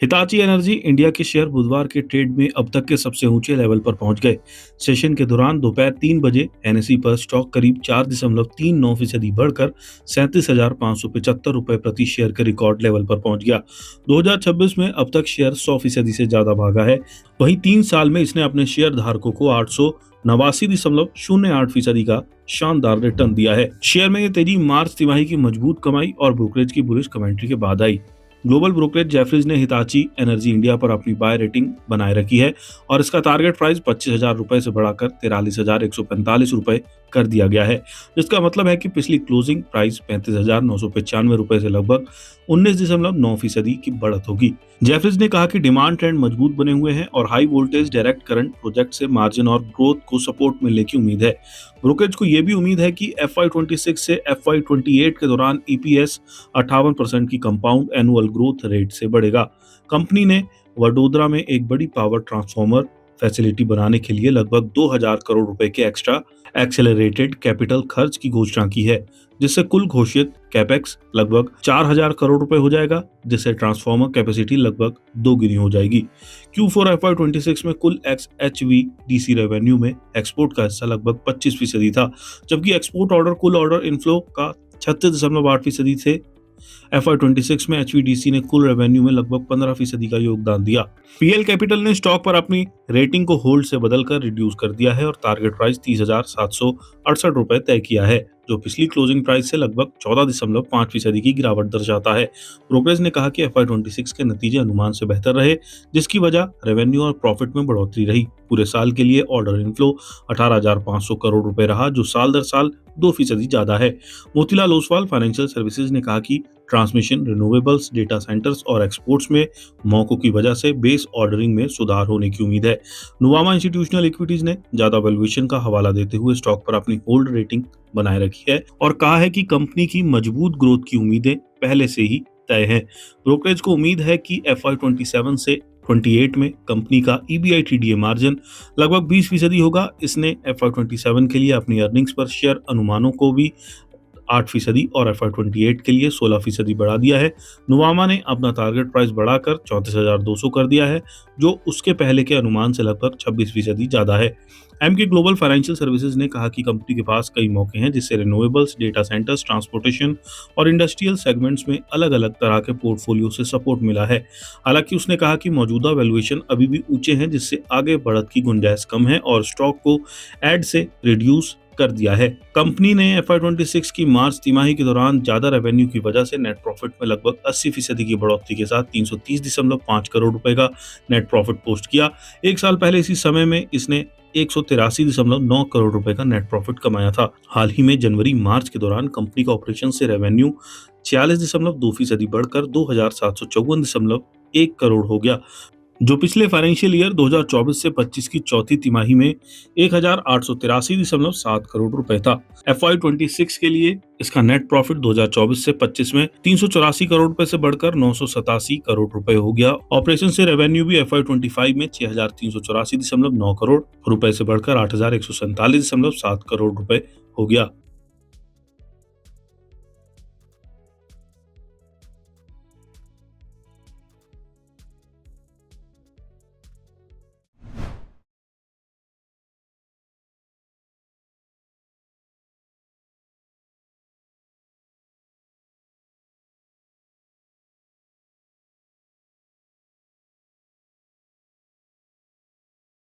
Hitachi energy India के share बुधवार के ट्रेड में अब तक के सबसे ऊंचे लेवल पर पहुंच गए। सेशन के दौरान दोपहर 3 बजे एनएसई पर स्टॉक करीब 4.39% बढ़कर 37,575 रुपए प्रति शेयर के रिकॉर्ड लेवल पर पहुंच गया। 2026 में अब तक शेयर 100% से ज्यादा भागा है। वहीं 3 साल में इसने अपने शेयर धारकों को 889.08% का शानदार रिटर्न दिया है। शेयर में ये तेजी मार्च तिमाही की मजबूत कमाई और ब्रोकरेज की बुलिश कमेंट्री के बाद आई। ग्लोबल ब्रोकरेज जेफरीज ने हिताची एनर्जी इंडिया पर अपनी बाय रेटिंग बनाए रखी है और इसका टारगेट प्राइस 25,000 रुपए से बढ़ाकर 43,145 रुपए कर दिया गया है, जिसका मतलब है कि पिछली क्लोजिंग प्राइस 35,995 रुपए से लगभग 19.9% की बढ़त होगी। जेफरीज ने कहा कि डिमांड ट्रेंड मजबूत बने हुए हैं और high voltage direct current project से मार्जिन और ग्रोथ को सपोर्ट मिलने की उम्मीद है। ब्रोकरेज को यह भी उम्मीद है कि FY26 से FY28 के दौरान EPS 58% की कंपाउंड एनुअल ग्रोथ रेट से बढ़ेगा। कंपनी ने वडोदरा में एक बड़ी पावर ट्रांसफार्मर फैसिलिटी बनाने के लिए लगभग 2,000 करोड़ रुपए के एक्स्ट्रा एक्सेलरेटेड कैपिटल खर्च की घोषणा की है, जिससे कुल घोषित कैपेक्स लगभग 4,000 करोड़ रुपए हो जाएगा, जिससे ट्रांसफार्मर कैपेसिटी लगभग दोगुनी हो जाएगी। Q4 FY26 में कुल HVDC रेवेन्यू में एक्सपोर्ट का हिस्सा लगभग 25% था, जबकि एक्सपोर्ट ऑर्डर कुल ऑर्डर इनफ्लो का 36.8% थे। FY26 में HVDC ने कुल रेवेन्यू में लगभग 15% का योगदान दिया। PL कैपिटल ने स्टॉक पर अपनी रेटिंग को होल्ड से बदलकर रिड्यूस कर दिया है और टारगेट प्राइस 30,768 रुपए तय किया है, जो पिछली क्लोजिंग प्राइस से लगभग 14.5% की गिरावट दर्शाता है। ब्रोकरेज ने कहा कि FY26 के नतीजे अनुमान से बेहतर रहे, जिसकी वजह रेवेन्यू और प्रॉफिट में बढ़ोतरी रही। पूरे साल के लिए ऑर्डर इनफ्लो 18,500 करोड़ रुपए रहा, जो साल दर साल 2% ज्यादा है। मोतीलाल ओसवाल फाइनेंशियल सर्विसेज ने कहा कि ट्रांसमिशन, रिन्यूएबल्स, डेटा सेंटर्स और एक्सपोर्ट्स में मौकों की वजह से बेस ऑर्डरिंग में सुधार होने की उम्मीद है। नुवामा इंस्टीट्यूशनल इक्विटीज ने ज्यादा वैल्यूएशन का हवाला देते हुए स्टॉक पर अपनी होल्ड रेटिंग बनाए रखी है और कहा है कि कंपनी की मजबूत ग्रोथ की उम्मीदें पहले से ही तय हैं। ब्रोकरेज को उम्मीद है कि FY27 से 28 में कंपनी का EBITDA मार्जिन लगभग 20% होगा। इसने FY27 के लिए अपनी अर्निंग्स पर शेयर अनुमानों को भी 8% और FY28 के लिए 16% बढ़ा दिया है। नुवामा ने अपना टारगेट प्राइस बढ़ाकर 34,200 कर दिया है, जो उसके पहले के अनुमान से लगभग 26% ज्यादा है। एमके ग्लोबल फाइनेंशियल सर्विसेज ने कहा कि कंपनी के पास कई मौके हैं, जिससे रिन्यूएबल्स, डेटा सेंटर्स, ट्रांसपोर्टेशन और इंडस्ट्रियल सेगमेंट्स में अलग अलग तरह के पोर्टफोलियो से सपोर्ट मिला है। हालांकि उसने कहा कि मौजूदा वैल्यूएशन अभी भी ऊंचे हैं, जिससे आगे बढ़त की गुंजाइश कम है और स्टॉक को एड से रिड्यूस कर दिया है। कंपनी ने FY26 की मार्च तिमाही के दौरान ज्यादा रेवेन्यू की वजह से नेट प्रॉफिट में लगभग 80% की बढ़ोतरी के साथ 330.5 करोड़ रुपए का नेट प्रॉफिट पोस्ट किया। एक साल पहले इसी समय में इसने 183.9 करोड़ रुपए का नेट प्रॉफिट कमाया था। हाल ही में जनवरी मार्च के दौरान कंपनी का ऑपरेशन से रेवेन्यू 46.2% बढ़कर 2,754.1 करोड़ हो गया, जो पिछले फाइनेंशियल ईयर 2024 से 25 की चौथी तिमाही में 1,883.7 करोड़ रुपए था। FY26 के लिए इसका नेट प्रॉफिट 2024 से 25 में 384 करोड़ रुपए से बढ़कर 987 करोड़ रुपए हो गया। ऑपरेशन से रेवेन्यू भी FY25 में 6,384.9 करोड़ रुपए से बढ़कर 8,147.7 करोड़ रुपए हो गया।